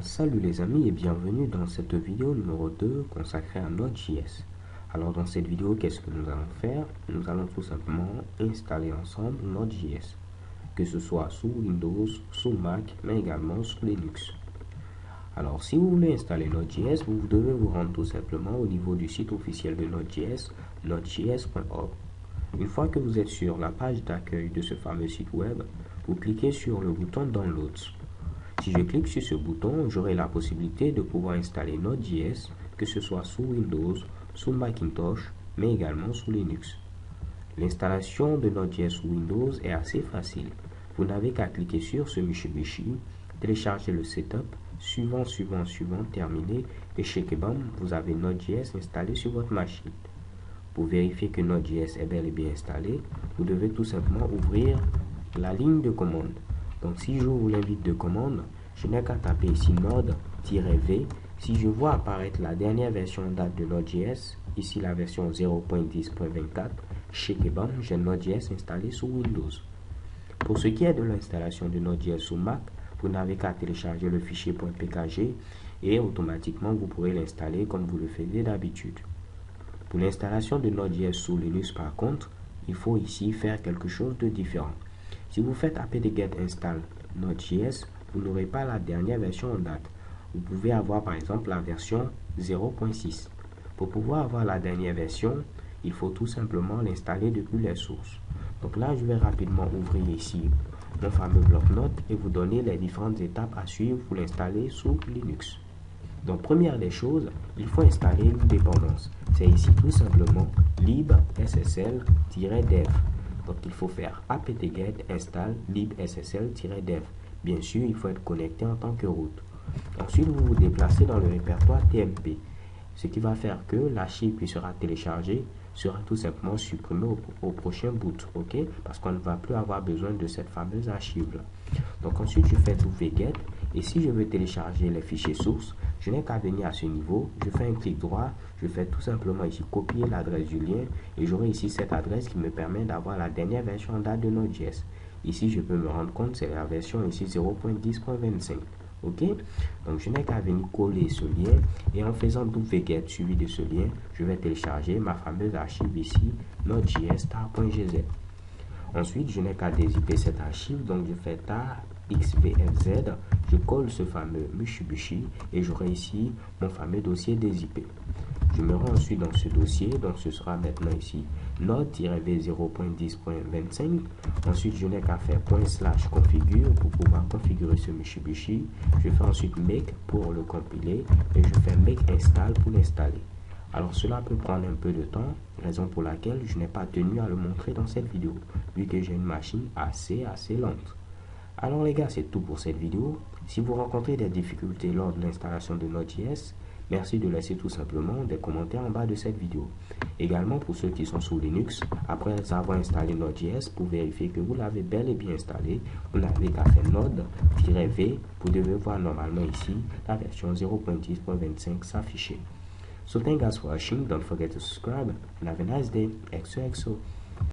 Salut les amis et bienvenue dans cette vidéo numéro 2 consacrée à Node.js. Alors dans cette vidéo, qu'est-ce que nous allons faire? Nous allons tout simplement installer ensemble Node.js, que ce soit sous Windows, sous Mac, mais également sous Linux. Alors si vous voulez installer Node.js, vous devez vous rendre tout simplement au niveau du site officiel de Node.js, nodejs.org. Une fois que vous êtes sur la page d'accueil de ce fameux site web, vous cliquez sur le bouton Downloads. Si je clique sur ce bouton, j'aurai la possibilité de pouvoir installer Node.js, que ce soit sous Windows, sous Macintosh, mais également sous Linux. L'installation de Node.js sous Windows est assez facile. Vous n'avez qu'à cliquer sur ce Mitsubishi, télécharger le setup, suivant, terminé, et chez Kebam, vous avez Node.js installé sur votre machine. Pour vérifier que Node.js est bel et bien installé, vous devez tout simplement ouvrir la ligne de commande. Donc si j'ouvre l'invite de commande, je n'ai qu'à taper ici node-v. Si je vois apparaître la dernière version en date de Node.js, ici la version 0.10.24, chez Kebam, j'ai Node.js installé sous Windows. Pour ce qui est de l'installation de Node.js sous Mac, vous n'avez qu'à télécharger le fichier .pkg et automatiquement vous pourrez l'installer comme vous le faisiez d'habitude. Pour l'installation de Node.js sous Linux par contre, il faut ici faire quelque chose de différent. Si vous faites apt-get install Node.js, vous n'aurez pas la dernière version en date. Vous pouvez avoir par exemple la version 0.6. Pour pouvoir avoir la dernière version, il faut tout simplement l'installer depuis les sources. Donc là, je vais rapidement ouvrir ici mon fameux bloc-notes et vous donner les différentes étapes à suivre pour l'installer sous Linux. Donc première des choses, il faut installer une dépendance. C'est ici tout simplement libssl-dev. Donc il faut faire apt-get install libssl-dev. Bien sûr, il faut être connecté en tant que root. Ensuite, vous vous déplacez dans le répertoire tmp. Ce qui va faire que l'archive qui sera téléchargée sera tout simplement supprimée au prochain boot. Ok? Parce qu'on ne va plus avoir besoin de cette fameuse archive-là. Donc ensuite, je fais wget. Et si je veux télécharger les fichiers sources, je n'ai qu'à venir à ce niveau, je fais un clic droit, je fais tout simplement ici copier l'adresse du lien et j'aurai ici cette adresse qui me permet d'avoir la dernière version en date de Node.js. Ici, je peux me rendre compte, c'est la version ici 0.10.25. Ok? Donc, je n'ai qu'à venir coller ce lien et en faisant wget suivi de ce lien, je vais télécharger ma fameuse archive ici, nodejs.gz. Ensuite, je n'ai qu'à dézipper cette archive, donc je fais tar xvfz, je colle ce fameux Mitsubishi et j'aurai ici mon fameux dossier dézippé. Je me rends ensuite dans ce dossier, donc ce sera maintenant ici node-v0.10.25. Ensuite, je n'ai qu'à faire /configure pour pouvoir configurer ce Mitsubishi. Je fais ensuite make pour le compiler et je fais make install pour l'installer. Alors cela peut prendre un peu de temps, raison pour laquelle je n'ai pas tenu à le montrer dans cette vidéo, vu que j'ai une machine assez lente. Alors les gars, c'est tout pour cette vidéo. Si vous rencontrez des difficultés lors de l'installation de Node.js, merci de laisser tout simplement des commentaires en bas de cette vidéo. Également pour ceux qui sont sous Linux, après avoir installé Node.js, pour vérifier que vous l'avez bel et bien installé, vous n'avez qu'à faire node-v, vous devez voir normalement ici la version 0.10.25 s'afficher. So thank you guys for watching, don't forget to subscribe and have a nice day. XOXO.